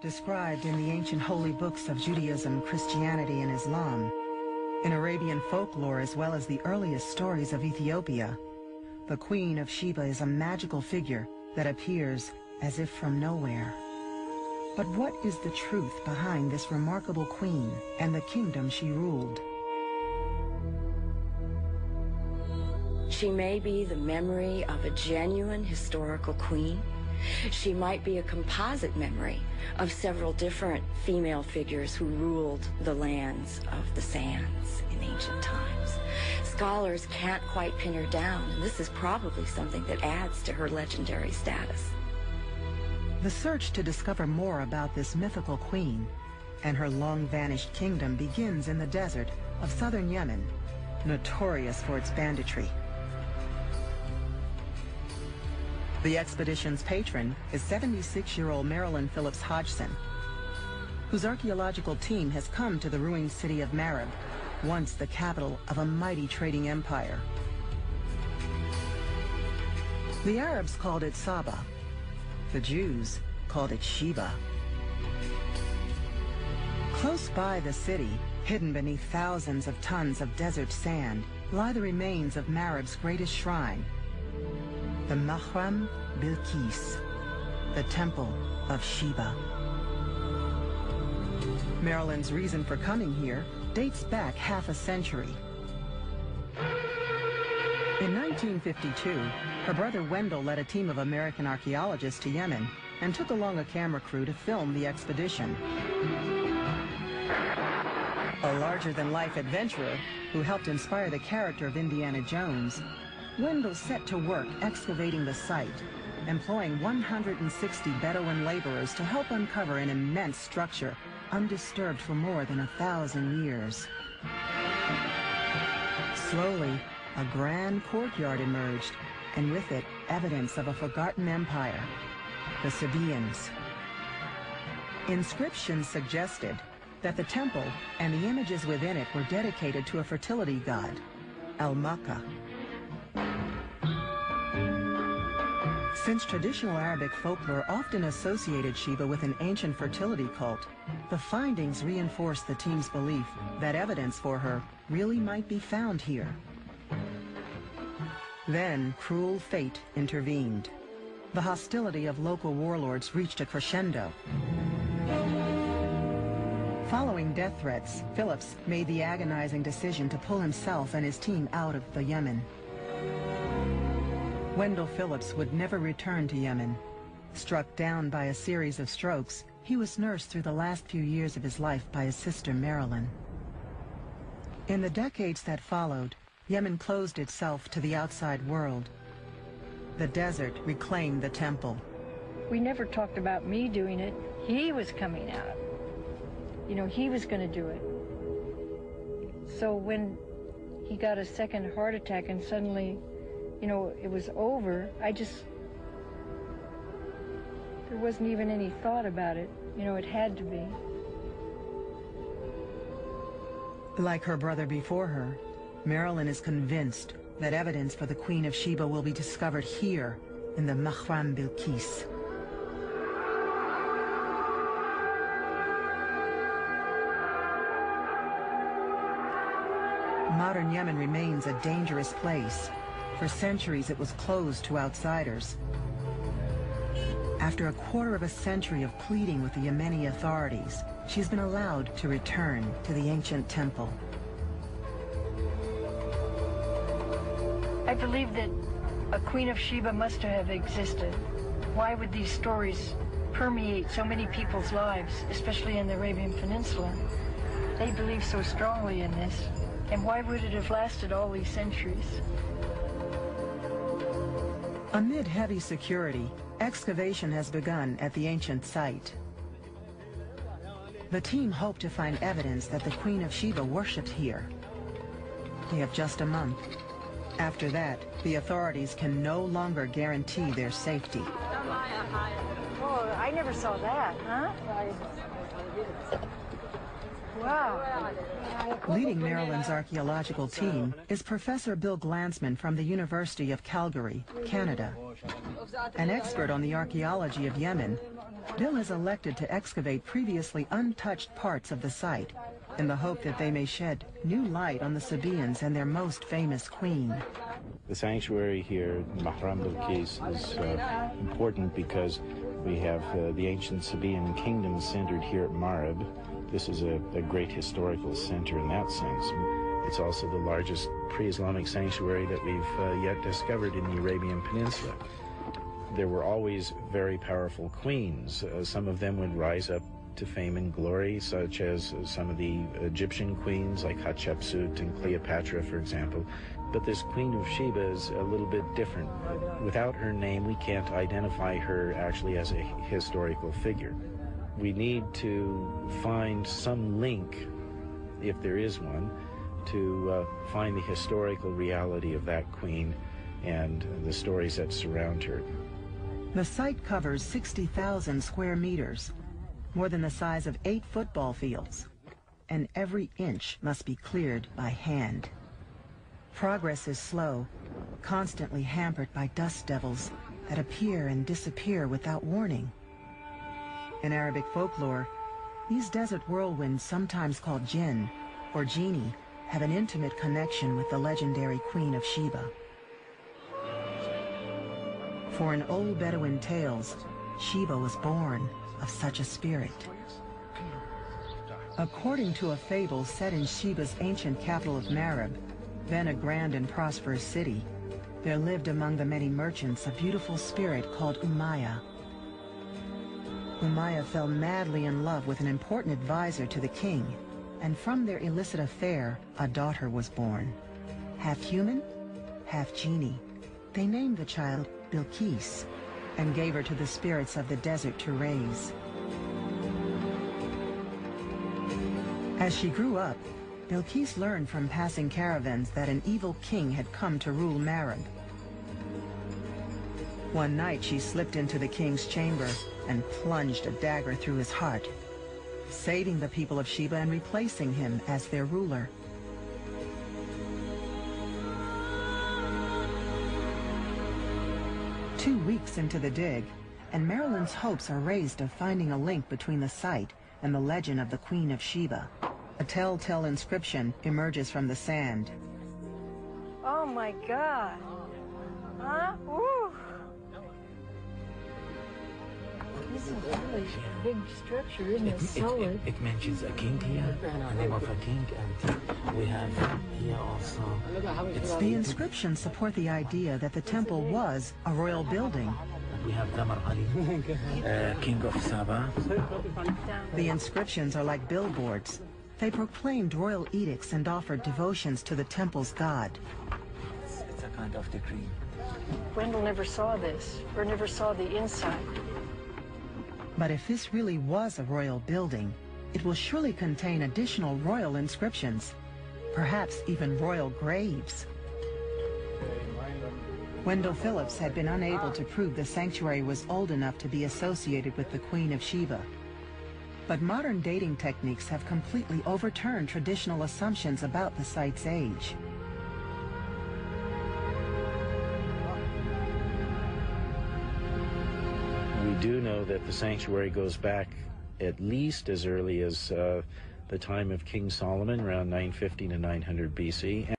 described in the ancient holy books of Judaism, Christianity, and Islam, in Arabian folklore as well as the earliest stories of Ethiopia, the Queen of Sheba is a magical figure that appears as if from nowhere. But what is the truth behind this remarkable queen and the kingdom she ruled? She may be the memory of a genuine historical queen. She might be a composite memory of several different female figures who ruled the lands of the sands in ancient times. Scholars can't quite pin her down, and this is probably something that adds to her legendary status. The search to discover more about this mythical queen and her long-vanished kingdom begins in the desert of southern Yemen, notorious for its banditry. The expedition's patron is 76-year-old Marilyn Phillips Hodgson, whose archaeological team has come to the ruined city of Bema'rb, once the capital of a mighty trading empire. The Arabs called it Saba. The Jews called it Sheba. Close by the city, hidden beneath thousands of tons of desert sand, lie the remains of Bema'rb's greatest shrine, the Mahram Bylqis, the Temple of Sheba. Marilyn's reason for coming here dates back half a century. In 1952, her brother Wendell led a team of American archaeologists to Yemen and took along a camera crew to film the expedition. A larger-than-life adventurer who helped inspire the character of Indiana Jones, Wendell set to work excavating the site, employing 160 Bedouin laborers to help uncover an immense structure undisturbed for more than 1,000 years. Slowly, a grand courtyard emerged, and with it, evidence of a forgotten empire, the Sabaeans. Inscriptions suggested that the temple and the images within it were dedicated to a fertility god, Al-Makka. Since traditional Arabic folklore often associated Sheba with an ancient fertility cult, the findings reinforce the team's belief that evidence for her really might be found here. Then, cruel fate intervened. The hostility of local warlords reached a crescendo. Following death threats, Phillips made the agonizing decision to pull himself and his team out of the Yemen. Wendell Phillips would never return to Yemen. Struck down by a series of strokes, he was nursed through the last few years of his life by his sister Marilyn. In the decades that followed, Yemen closed itself to the outside world. The desert reclaimed the temple. We never talked about me doing it. He was coming out. You know, he was going to do it. So when he got a second heart attack and suddenly, you know, it was over, there wasn't even any thought about it. You know, it had to be. Like her brother before her, Marilyn is convinced that evidence for the Queen of Sheba will be discovered here in the Mahram Bylqis. Modern Yemen remains a dangerous place. For centuries, it was closed to outsiders. After a quarter of a century of pleading with the Yemeni authorities, she's been allowed to return to the ancient temple. I believe that a Queen of Sheba must have existed. Why would these stories permeate so many people's lives, especially in the Arabian Peninsula? They believe so strongly in this. And why would it have lasted all these centuries? Amid heavy security, excavation has begun at the ancient site. The team hoped to find evidence that the Queen of Sheba worshipped here. They have just a month. After that, the authorities can no longer guarantee their safety. Oh, I never saw that, huh? Wow. Leading Marilyn's archaeological team is Professor Bill Glansman from the University of Calgary, Canada. An expert on the archaeology of Yemen, Bill is elected to excavate previously untouched parts of the site in the hope that they may shed new light on the Sabaeans and their most famous queen. The sanctuary here, Mahram Bلقيس, is important because we have the ancient Sabaean kingdom centered here at Ma'arib. This is a great historical center in that sense. It's also the largest pre-Islamic sanctuary that we've yet discovered in the Arabian Peninsula. There were always very powerful queens. Some of them would rise up to fame and glory, such as some of the Egyptian queens like Hatshepsut and Cleopatra, for example. But this Queen of Sheba is a little bit different. Without her name, we can't identify her actually as a historical figure. We need to find some link, if there is one, to find the historical reality of that queen and the stories that surround her. The site covers 60,000 square meters, more than the size of 8 football fields, and every inch must be cleared by hand. Progress is slow, constantly hampered by dust devils that appear and disappear without warning. In Arabic folklore, these desert whirlwinds, sometimes called jinn or genie, have an intimate connection with the legendary Queen of Sheba. For in old Bedouin tales, Sheba was born of such a spirit. According to a fable set in Sheba's ancient capital of Ma'arib, then a grand and prosperous city, there lived among the many merchants a beautiful spirit called Umayya. Umayya fell madly in love with an important advisor to the king, and from their illicit affair, a daughter was born. Half human, half genie. They named the child Bلقيس and gave her to the spirits of the desert to raise. As she grew up, Bلقيس learned from passing caravans that an evil king had come to rule Ma'arib. One night she slipped into the king's chamber and plunged a dagger through his heart, saving the people of Sheba and replacing him as their ruler. Two weeks into the dig, and Marilyn's hopes are raised of finding a link between the site and the legend of the Queen of Sheba. A telltale inscription emerges from the sand. Oh my God. Huh? Woo. This is a really big structure, isn't it? Solid. It mentions a king here, the name of a king, and we have here also. The inscriptions support the idea that the temple was a royal building. We have Damar Ali, king of Saba. The inscriptions are like billboards. They proclaimed royal edicts and offered devotions to the temple's god. It's a kind of decree. Wendell never saw this, or never saw the inside. But if this really was a royal building, it will surely contain additional royal inscriptions, perhaps even royal graves. Wendell Phillips had been unable to prove the sanctuary was old enough to be associated with the Queen of Sheba. But modern dating techniques have completely overturned traditional assumptions about the site's age. We do know that the sanctuary goes back at least as early as the time of King Solomon, around 950 to 900 BC.